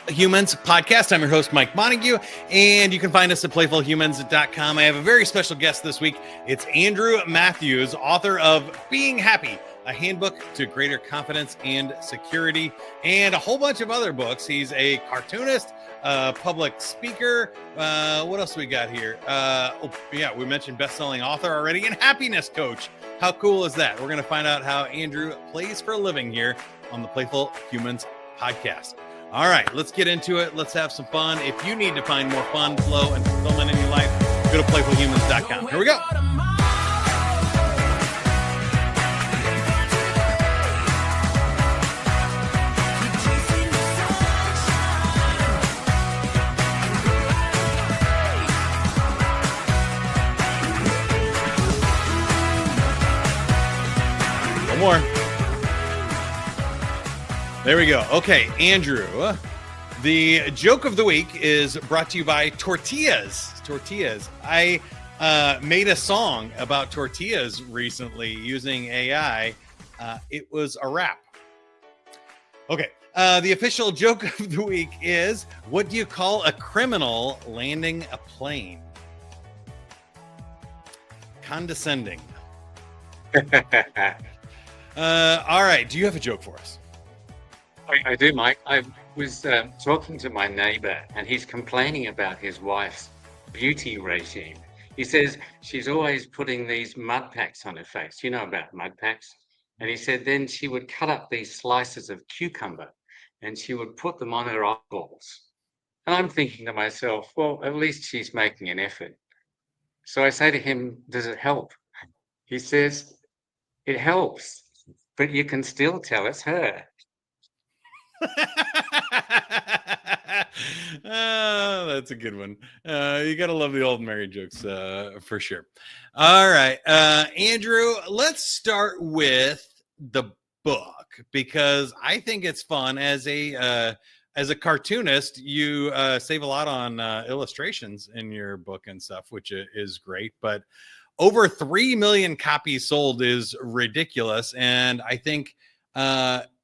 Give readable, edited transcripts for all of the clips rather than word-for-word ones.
Humans podcast. I'm your host, Mike Montague, and you can find us at playfulhumans.com. I have a very special guest this week. It's Andrew Matthews, author of Being Happy, a handbook to greater confidence and security, and a whole bunch of other books. He's a cartoonist, public speaker. What else we got here? We mentioned best-selling author already, and happiness coach. How cool is that? We're going to find out how Andrew plays for a living here on the Playful Humans podcast. All right, let's get into it. Let's have some fun. If you need to find more fun, flow, and fulfillment in your life, go to playfulhumans.com. Here we go. One more. There we go. Okay, Andrew, the joke of the week is brought to you by tortillas. Tortillas. I made a song about tortillas recently using AI. It was a rap. Okay, the official joke of the week is, what do you call a criminal landing a plane? Condescending. All right, do you have a joke for us? I do, Mike. I was talking to my neighbor, and he's complaining about his wife's beauty regime. He says she's always putting these mud packs on her face. You know about mud packs? And he said then she would cut up these slices of cucumber and she would put them on her eyeballs. And I'm thinking to myself, well, at least she's making an effort. So I say to him, does it help? He says, it helps, but you can still tell it's her. Oh, that's a good one. You gotta love the old married jokes for sure. All right, Andrew, let's start with the book, because I think it's fun. As a cartoonist, you save a lot on illustrations in your book and stuff, which is great. But over 3 million copies sold is ridiculous, and I think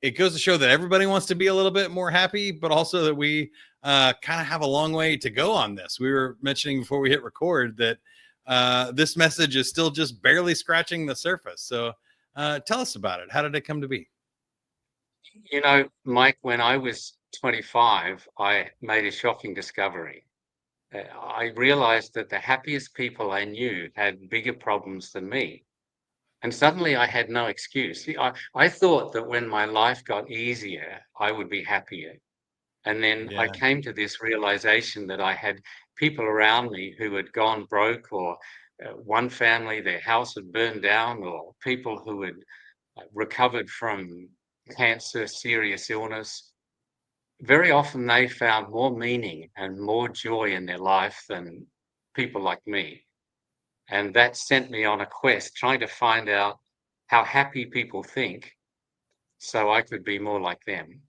it goes to show that everybody wants to be a little bit more happy, but also that we kind of have a long way to go on this. We were mentioning before we hit record that this message is still just barely scratching the surface. So tell us about it. How did it come to be? You know, Mike, when I was 25, I made a shocking discovery. I realized that the happiest people I knew had bigger problems than me. And suddenly I had no excuse. See, I thought that when my life got easier, I would be happier. And then I came to this realization that I had people around me who had gone broke, or one family, their house had burned down, or people who had recovered from cancer, serious illness. Very often they found more meaning and more joy in their life than people like me. And that sent me on a quest trying to find out how happy people think so I could be more like them.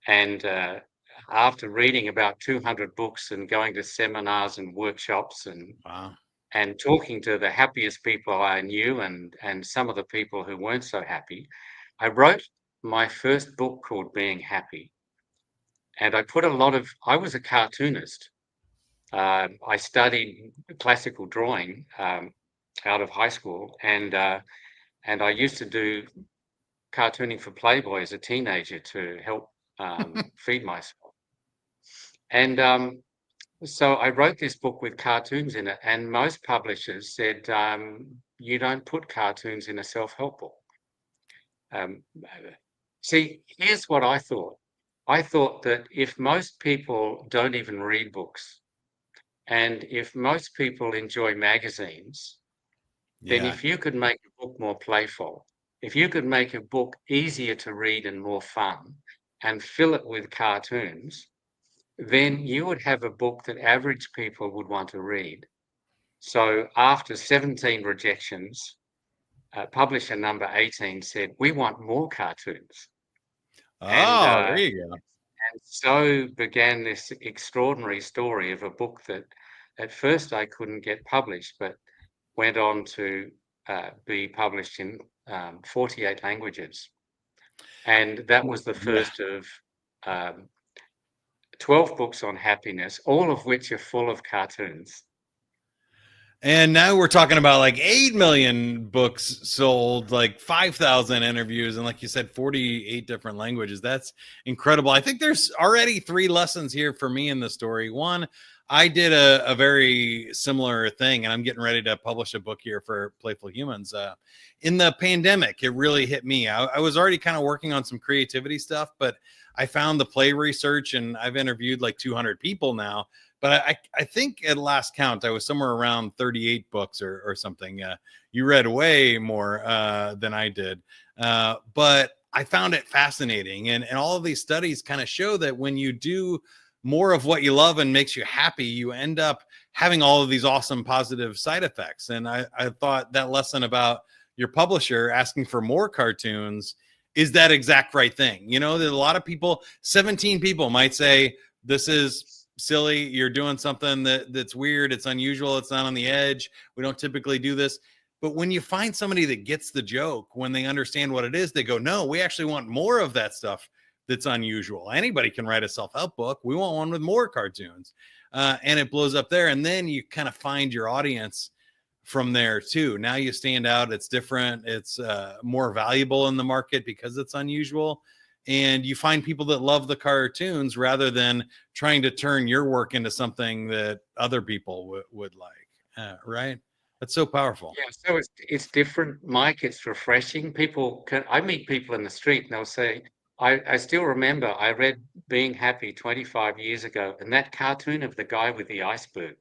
And after reading about 200 books and going to seminars and workshops and talking to the happiest people I knew and some of the people who weren't so happy, I wrote my first book called Being Happy. And I was a cartoonist. I studied classical drawing out of high school, and I used to do cartooning for Playboy as a teenager to help feed myself. And so I wrote this book with cartoons in it, and most publishers said, you don't put cartoons in a self-help book. See, here's what I thought. I thought that if most people don't even read books, and if most people enjoy magazines, then if you could make a book more playful, if you could make a book easier to read and more fun, and fill it with cartoons, then you would have a book that average people would want to read. So after 17 rejections, publisher number 18 said, we want more cartoons. There you go. And so began this extraordinary story of a book that at first I couldn't get published, but went on to be published in 48 languages. And that was the Yeah. first of 12 books on happiness, all of which are full of cartoons. And now we're talking about like 8 million books sold, like 5,000 interviews, and like you said, 48 different languages. That's incredible. I think there's already 3 lessons here for me in the story. One, I did a very similar thing, and I'm getting ready to publish a book here for Playful Humans. In the pandemic, it really hit me. I was already kind of working on some creativity stuff, but I found the play research, and I've interviewed like 200 people now, but I think at last count, I was somewhere around 38 books or something. You read way more than I did. But I found it fascinating. And all of these studies kind of show that when you do more of what you love and makes you happy, you end up having all of these awesome positive side effects. And I thought that lesson about your publisher asking for more cartoons is that exact right thing. You know, there's a lot of people, 17 people might say, this is silly, you're doing something that's weird, it's unusual, it's not on the edge, we don't typically do this. But when you find somebody that gets the joke, when they understand what it is, they go, no, we actually want more of that stuff that's unusual. Anybody can write a self-help book, we want one with more cartoons. And it blows up there, and then you kind of find your audience from there too. Now you stand out, it's different, it's more valuable in the market because it's unusual, and you find people that love the cartoons rather than trying to turn your work into something that other people would like. Right? That's so powerful. Yeah, so it's different, Mike. It's refreshing. I meet people in the street and they'll say, I still remember I read Being Happy 25 years ago, and that cartoon of the guy with the iceberg.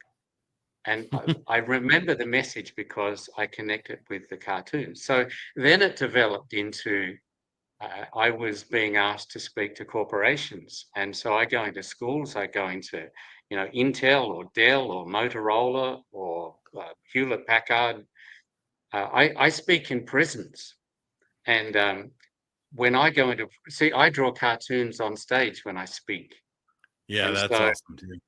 And I remember the message because I connected with the cartoon. So then it developed into I was being asked to speak to corporations. And so I go into schools, I go into, Intel or Dell or Motorola or Hewlett Packard. I speak in prisons. And when I go into, see, I draw cartoons on stage when I speak. Yeah, And that's so awesome too.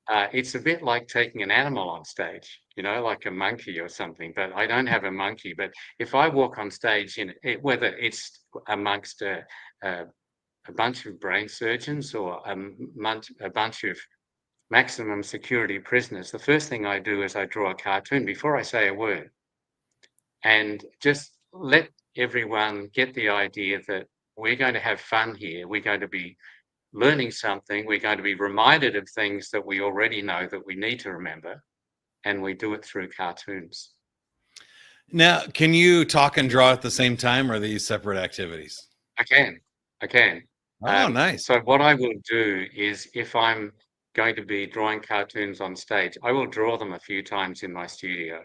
it's a bit like taking an animal on stage, like a monkey or something. But I don't have a monkey. But if I walk on stage, whether it's amongst a bunch of brain surgeons or a bunch of maximum security prisoners, the first thing I do is I draw a cartoon before I say a word, and just let everyone get the idea that we're going to have fun here. We're going to be learning something. We're going to be reminded of things that we already know that we need to remember, and we do it through cartoons. Now, can you talk and draw at the same time, or are these separate activities? I can. I can. Oh, nice. So what I will do is if I'm going to be drawing cartoons on stage, I will draw them a few times in my studio.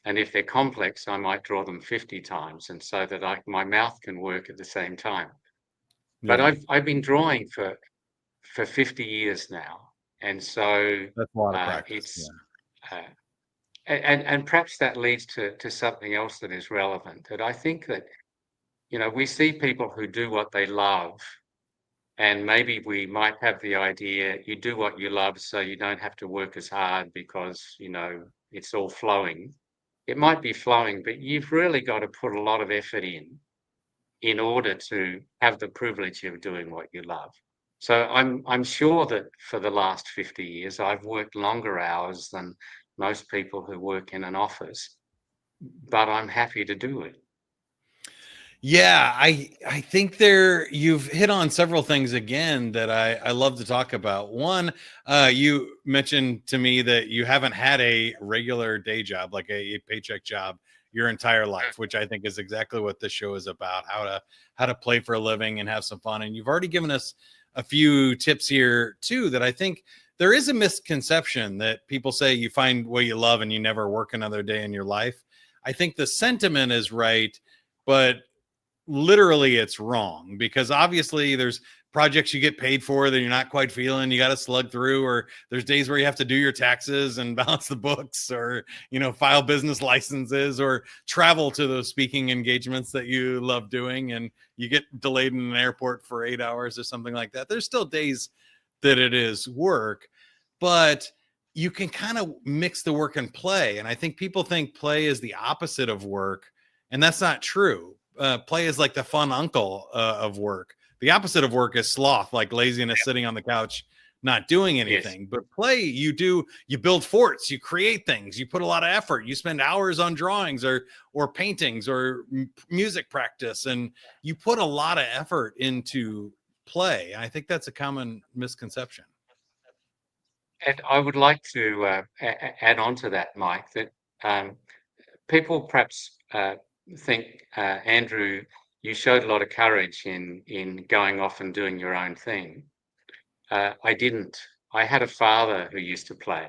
And if they're complex, I might draw them 50 times, and so that my mouth can work at the same time. But Yeah, I've been drawing for 50 years now, and so that's a lot of practice. it's Yeah. uh, and perhaps that leads to something else that is relevant. That I think that we see people who do what they love, and maybe we might have the idea you do what you love so you don't have to work as hard because it's all flowing. It might be flowing, but you've really got to put a lot of effort in order to have the privilege of doing what you love. So I'm sure that for the last 50 years I've worked longer hours than most people who work in an office, but I'm happy to do it. Yeah, I think you've hit on several things again that I love to talk about. One, you mentioned to me that you haven't had a regular day job, like a paycheck job, your entire life, which I think is exactly what this show is about, how to play for a living and have some fun. And you've already given us a few tips here too that I think there is a misconception that people say you find what you love and you never work another day in your life. I think the sentiment is right, but literally it's wrong, because obviously there's projects you get paid for that you're not quite feeling, you got to slug through, or there's days where you have to do your taxes and balance the books, or file business licenses, or travel to those speaking engagements that you love doing and you get delayed in an airport for 8 hours or something like that. There's still days that it is work, but you can kind of mix the work and play. And I think people think play is the opposite of work, and that's not true. play is like the fun uncle of work. The opposite of work is sloth, like laziness, sitting on the couch, not doing Yes. anything. But play, you build forts, you create things, you put a lot of effort, you spend hours on drawings or paintings or music practice, and you put a lot of effort into play. I think that's a common misconception. And I would like to add on to that, Mike, that people perhaps think, Andrew, you showed a lot of courage in going off and doing your own thing. I didn't. I had a father who used to play.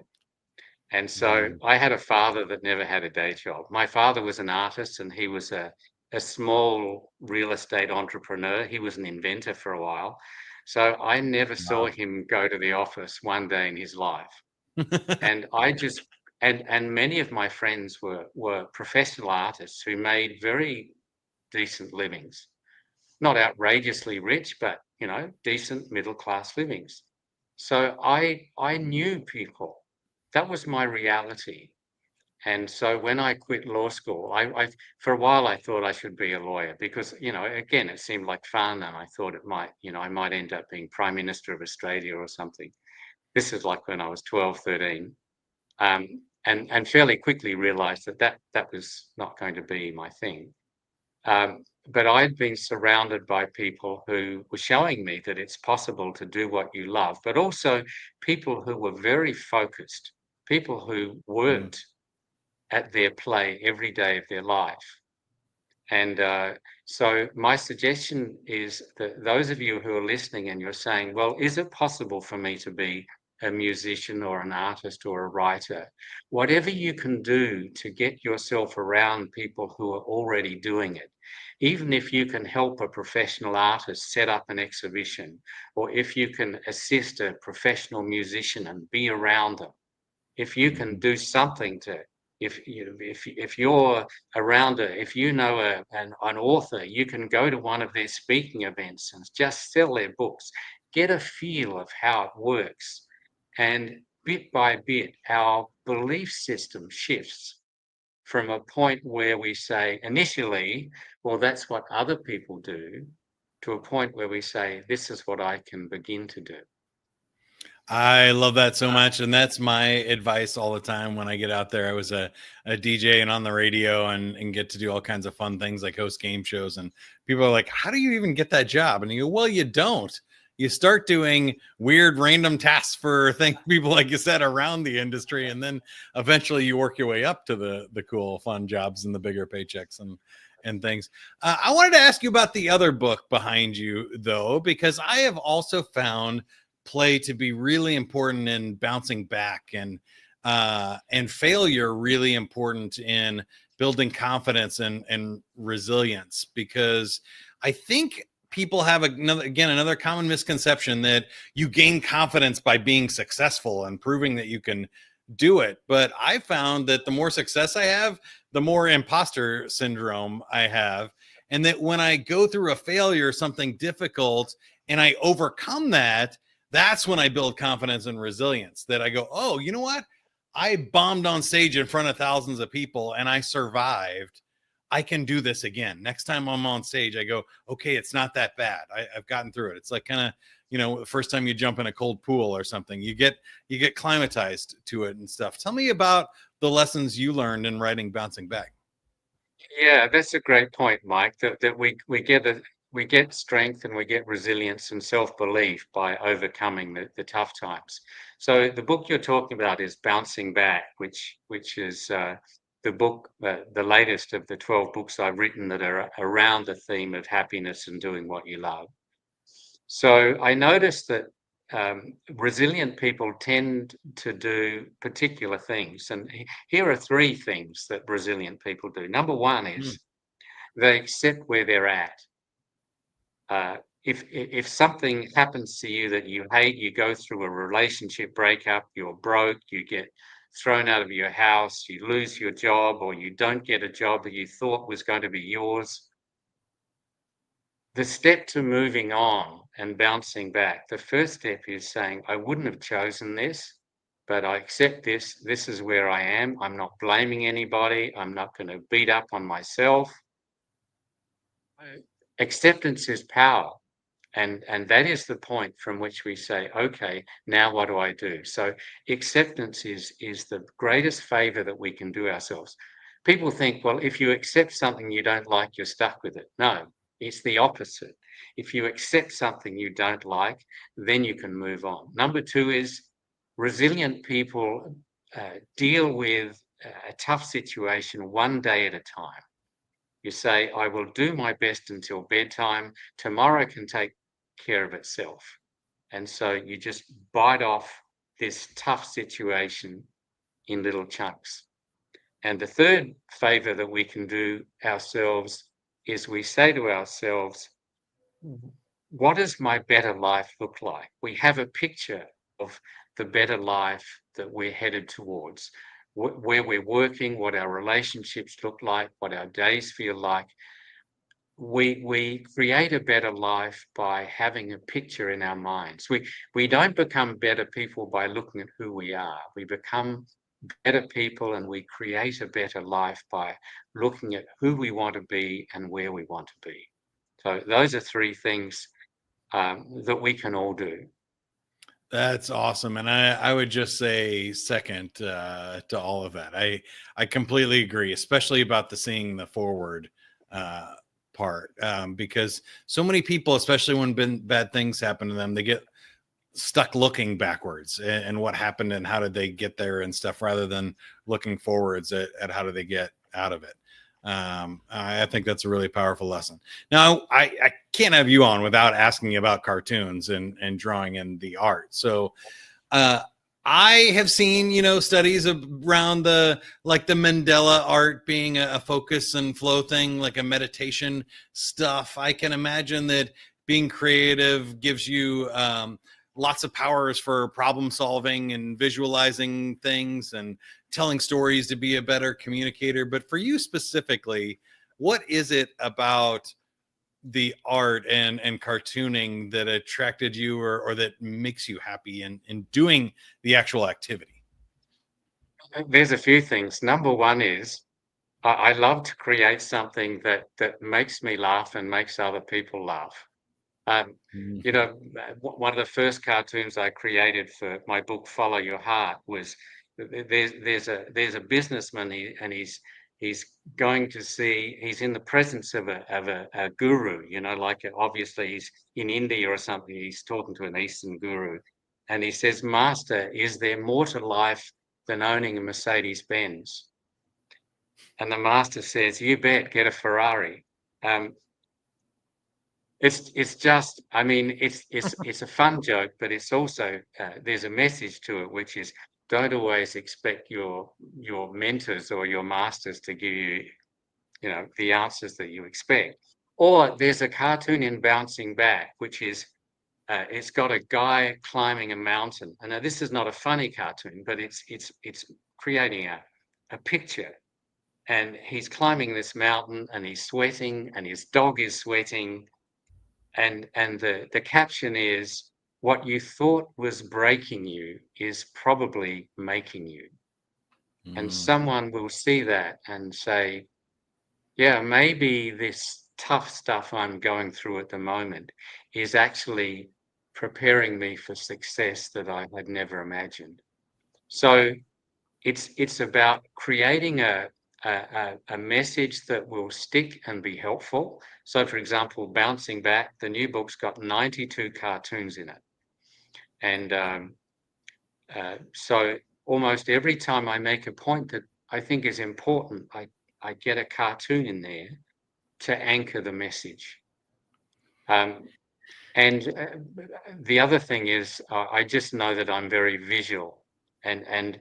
And so I had a father that never had a day job. My father was an artist, and he was a small real estate entrepreneur. He was an inventor for a while. So I never saw him go to the office one day in his life. And I just and many of my friends were professional artists who made very decent livings. Not outrageously rich, but decent middle class livings. So I knew people. That was my reality. And so when I quit law school, I for a while I thought I should be a lawyer because, again, it seemed like fun, and I thought it might, I might end up being Prime Minister of Australia or something. This is like when I was 12, 13. And fairly quickly realized that was not going to be my thing. But I'd been surrounded by people who were showing me that it's possible to do what you love, but also people who were very focused, people who worked at their play every day of their life. And so my suggestion is that those of you who are listening and you're saying, well, is it possible for me to be a musician or an artist or a writer? Whatever you can do to get yourself around people who are already doing it, even if you can help a professional artist set up an exhibition, or if you can assist a professional musician and be around them, if you can do something to, if you're around if you know an author, you can go to one of their speaking events and just sell their books, get a feel of how it works. And bit by bit, our belief system shifts from a point where we say initially, well, that's what other people do, to a point where we say, this is what I can begin to do. I love that so much. And that's my advice all the time when I get out there. I was a DJ and on the radio and get to do all kinds of fun things like host game shows. And people are like, how do you even get that job? And you go, well, you don't. You start doing weird random tasks for people, like you said, around the industry. And then eventually you work your way up to the cool, fun jobs and the bigger paychecks and things. I wanted to ask you about the other book behind you, though, because I have also found play to be really important in bouncing back, and failure really important in building confidence and resilience, because I think people have another common misconception that you gain confidence by being successful and proving that you can do it. But I found that the more success I have, the more imposter syndrome I have. And that when I go through a failure, something difficult, and I overcome that, that's when I build confidence and resilience, that I go, oh, you know what? I bombed on stage in front of thousands of people and I survived. I can do this again. Next time I'm on stage, I go, okay, it's not that bad. I've gotten through it. It's like kind of, the first time you jump in a cold pool or something, you get climatized to it and stuff. Tell me about the lessons you learned in writing Bouncing Back. Yeah, that's a great point, Mike, that we get strength and we get resilience and self-belief by overcoming the tough times. So the book you're talking about is Bouncing Back, which is the book, the latest of the 12 books I've written that are around the theme of happiness and doing what you love. So I noticed that resilient people tend to do particular things. And here are three things that resilient people do. Number one is they accept where they're at. If something happens to you that you hate, you go through a relationship breakup, you're broke, you get thrown out of your house, you lose your job, or you don't get a job that you thought was going to be yours. The step to moving on and bouncing back, the first step is saying, I wouldn't have chosen this, but I accept this. This is where I am. I'm not blaming anybody. I'm not going to beat up on myself. acceptance is power. And that is the point from which we say, okay, now what do I do? So acceptance is the greatest favor that we can do ourselves. People think, well, if you accept something you don't like, you're stuck with it. No, it's the opposite. If you accept something you don't like, then you can move on. Number two is resilient people deal with a tough situation one day at a time. You say, I will do my best until bedtime. Tomorrow can take care of itself. And so you just bite off this tough situation in little chunks. And the third favor that we can do ourselves is we say to ourselves, what does my better life look like? We have a picture of the better life that we're headed towards, where we're working, what our relationships look like, what our days feel like. We create a better life by having a picture in our minds. We don't become better people by looking at who we are. We become better people and we create a better life by looking at who we want to be and where we want to be. So those are three things that we can all do. That's awesome. And I would just say second to all of that. I completely agree, especially about the seeing the forward part, because so many people, especially when bad things happen to them, they get stuck looking backwards and what happened and how did they get there and stuff, rather than looking forwards at how do they get out of it. I think that's a really powerful lesson. Now, I can't have you on without asking about cartoons and drawing and the art. So I have seen, studies around the Mandela art being a focus and flow thing, like a meditation stuff. I can imagine that being creative gives you lots of powers for problem solving and visualizing things and telling stories to be a better communicator. But for you specifically, what is it about the art and cartooning that attracted you or that makes you happy in doing the actual activity? There's a few things. Number one is I love to create something that makes me laugh and makes other people laugh. You know, one of the first cartoons I created for my book Follow Your Heart was there's a businessman and he's going to see, he's in the presence of a guru, like obviously he's in India or something, he's talking to an Eastern guru, and he says, Master, is there more to life than owning a Mercedes Benz? And the master says, you bet, get a Ferrari. It's just, I mean, it's a fun joke, but it's also there's a message to it, which is don't always expect your mentors or your masters to give you, the answers that you expect. Or there's a cartoon in Bouncing Back, which is it's got a guy climbing a mountain. And now this is not a funny cartoon, but it's creating a picture. And he's climbing this mountain and he's sweating and his dog is sweating. And the caption is, what you thought was breaking you is probably making you. And someone will see that and say, yeah, maybe this tough stuff I'm going through at the moment is actually preparing me for success that I had never imagined. So it's about creating a message that will stick and be helpful. So, for example, Bouncing Back, the new book's got 92 cartoons in it. And so almost every time I make a point that I think is important, I get a cartoon in there to anchor the message. And the other thing is, I just know that I'm very visual, and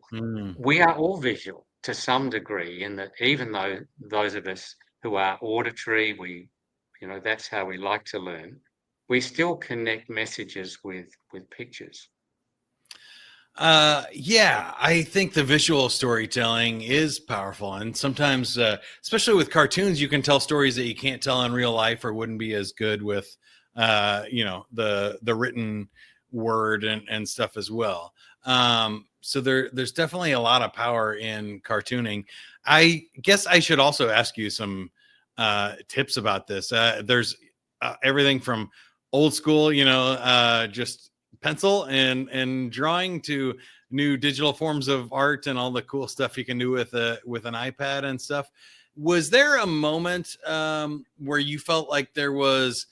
we are all visual to some degree, in that even though those of us who are auditory, that's how we like to learn, we still connect messages with pictures. Yeah, I think the visual storytelling is powerful, and sometimes, especially with cartoons, you can tell stories that you can't tell in real life or wouldn't be as good with, the written word and stuff as well. So there's definitely a lot of power in cartooning. I guess I should also ask you some tips about this. There's everything from old school, just pencil and drawing, to new digital forms of art and all the cool stuff you can do with an iPad and stuff. Was there a moment where you felt like there was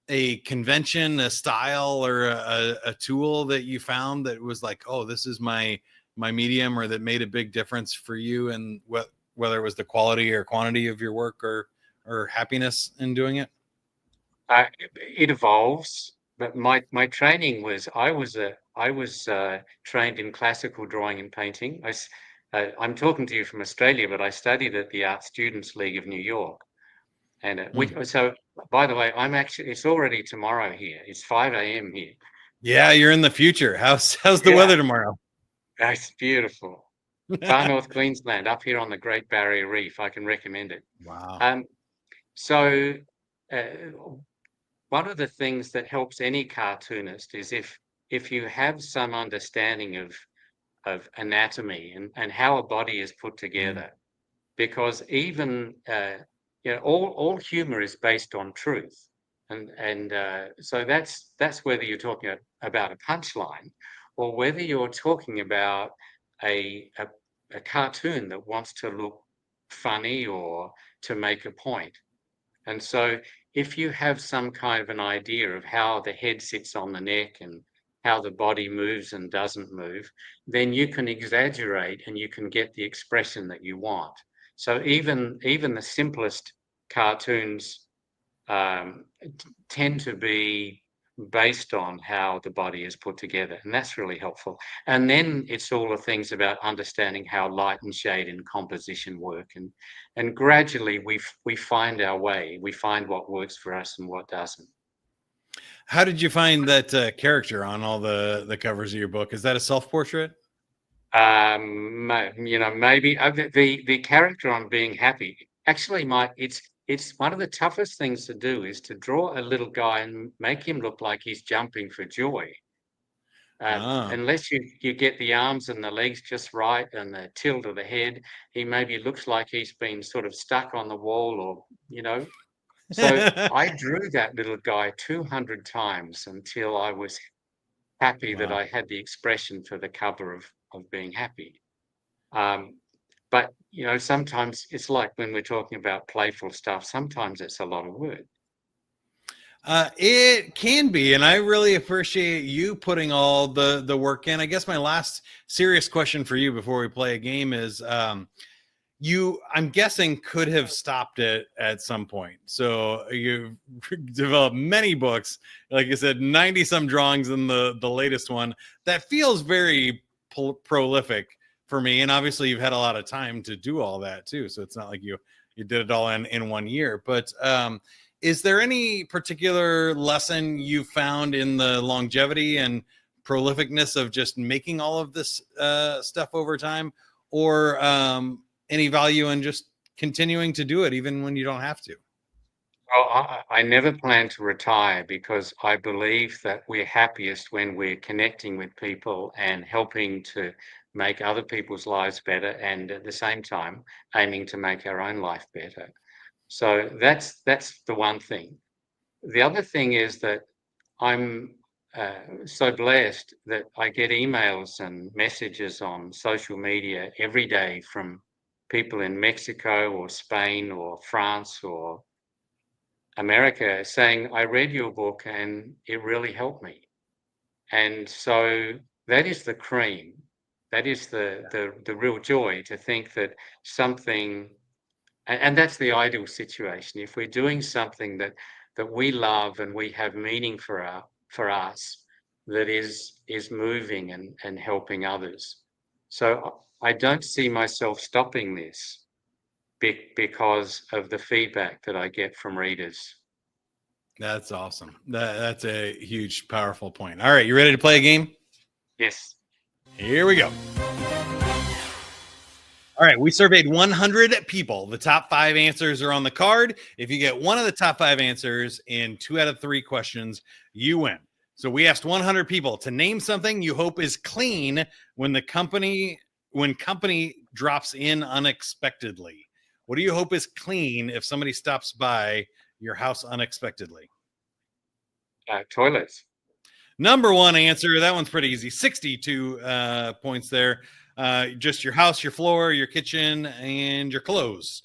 a convention, a style, or a tool that you found that was like, oh, this is my medium, or that made a big difference for you, and whether it was the quality or quantity of your work, or happiness in doing it? It evolves, but my training was I was trained in classical drawing and painting. I'm talking to you from Australia, but I studied at the Art Students League of New York, and so by the way, it's already tomorrow here. It's 5 a.m. here. Yeah, you're in the future. How's the weather tomorrow? It's beautiful. Far North Queensland, up here on the Great Barrier Reef. I can recommend it. Wow. So one of the things that helps any cartoonist is if you have some understanding of anatomy and how a body is put together, because even all humor is based on truth, and so that's whether you're talking about a punchline, or whether you're talking about a cartoon that wants to look funny or to make a point. And so if you have some kind of an idea of how the head sits on the neck and how the body moves and doesn't move, then you can exaggerate and you can get the expression that you want. So even the simplest cartoons tend to be based on how the body is put together, and that's really helpful. And then it's all the things about understanding how light and shade and composition work, and gradually we find our way. We find what works for us and what doesn't. How did you find that character on all the covers of your book? Is that a self-portrait? Maybe the character on Being Happy, actually, Mike, it's one of the toughest things to do, is to draw a little guy and make him look like he's jumping for joy. Unless you get the arms and the legs just right and the tilt of the head, he maybe looks like he's been sort of stuck on the wall, or. So I drew that little guy 200 times until I was happy that I had the expression for the cover of Being Happy. But sometimes it's like when we're talking about playful stuff, sometimes it's a lot of work. It can be, and I really appreciate you putting all the work in. I guess my last serious question for you before we play a game is, you, I'm guessing, could have stopped it at some point. So you've developed many books, like I said, 90 some drawings in the latest one. That feels very prolific for me. And obviously you've had a lot of time to do all that too. So it's not like you did it all in 1 year, but is there any particular lesson you found in the longevity and prolificness of just making all of this stuff over time, or any value in just continuing to do it even when you don't have to? Well, I never plan to retire, because I believe that we're happiest when we're connecting with people and helping to make other people's lives better, and at the same time aiming to make our own life better. So that's the one thing. The other thing is that I'm so blessed that I get emails and messages on social media every day from people in Mexico or Spain or France or America saying, I read your book and it really helped me. And so that is the cream. That is the real joy, to think that something, and that's the ideal situation. If we're doing something that we love and we have meaning for us, that is moving and helping others. So I don't see myself stopping this because of the feedback that I get from readers. That's awesome. That's a huge, powerful point. All right, you ready to play a game? Yes. Here we go. All right, we surveyed 100 people. The top 5 answers are on the card. If you get one of the top 5 answers in 2 out of 3 questions, you win. So we asked 100 people to name something you hope is clean when company drops in unexpectedly. What do you hope is clean if somebody stops by your house unexpectedly? Toilets. Number one answer. That one's pretty easy. 62 points there. Just your house, your floor, your kitchen, and your clothes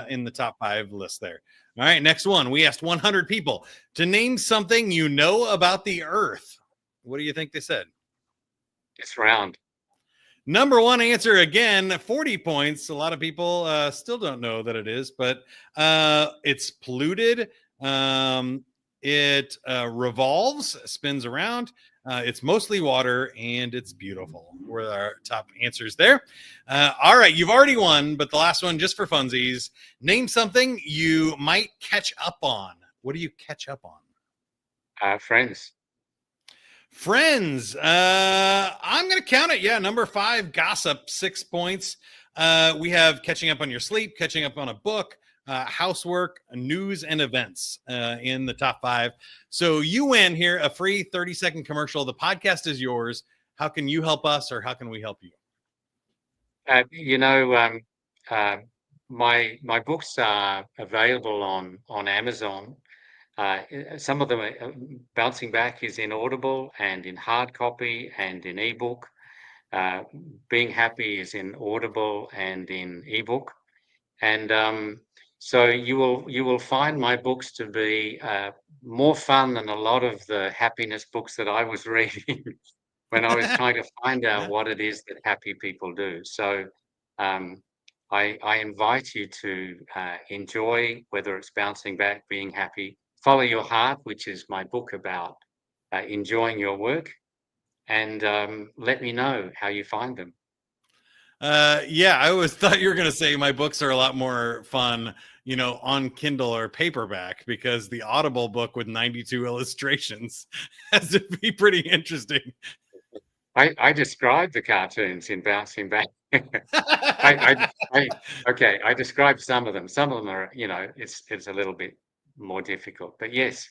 in the top 5 list there. All right, next one. We asked 100 people to name something you know about the Earth. What do you think they said? It's round. Number one answer again, 40 points. A lot of people still don't know that it is, but it's polluted. It revolves, spins around. It's mostly water, and it's beautiful. Were our top answers there. All right, you've already won, but the last one, just for funsies. Name something you might catch up on. What do you catch up on? Friends. Friends. I'm going to count it. Yeah, number 5, gossip, 6 points. We have catching up on your sleep, catching up on a book, housework, news, and events in the top 5. So you win here a free 30-second commercial. The podcast is yours. How can you help us, or how can we help you? My books are available on Amazon. Some of them are, Bouncing Back is in Audible and in hard copy and in ebook. Being Happy is in Audible and in ebook. And so you will find my books to be more fun than a lot of the happiness books that I was reading when I was trying to find out what it is that happy people do. So I invite you to enjoy, whether it's Bouncing Back, Being Happy, Follow Your Heart, which is my book about enjoying your work, and let me know how you find them. Yeah, I always thought you were going to say my books are a lot more fun, on Kindle or paperback, because the Audible book with 92 illustrations has to be pretty interesting. I described the cartoons in Bouncing Back. I described some of them. Some of them are, it's a little bit more difficult, but yes.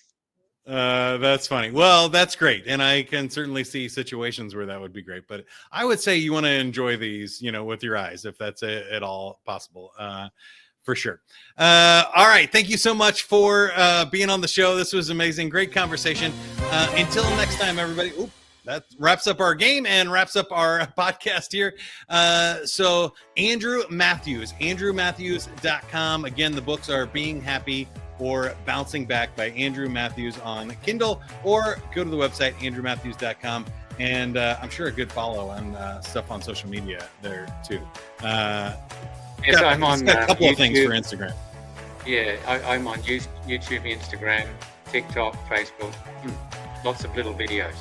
That's funny. Well, that's great. And I can certainly see situations where that would be great, but I would say you want to enjoy these, with your eyes, if that's at all possible. For sure. All right. Thank you so much for being on the show. This was amazing. Great conversation. Until next time, everybody. Oop, that wraps up our game and wraps up our podcast here. So andrewmatthews.com. Again, the books are Being Happy or Bouncing Back by Andrew Matthews on Kindle, or go to the website, andrewmatthews.com. And I'm sure a good follow on stuff on social media there too. Yes, I'm on a couple YouTube. Of things for Instagram. Yeah, I'm on YouTube, Instagram, TikTok, Facebook. Lots of little videos.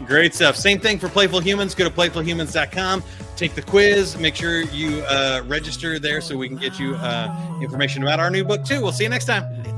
Great stuff. Same thing for Playful Humans. Go to playfulhumans.com. Take the quiz. Make sure you register there so we can get you information about our new book too. We'll see you next time.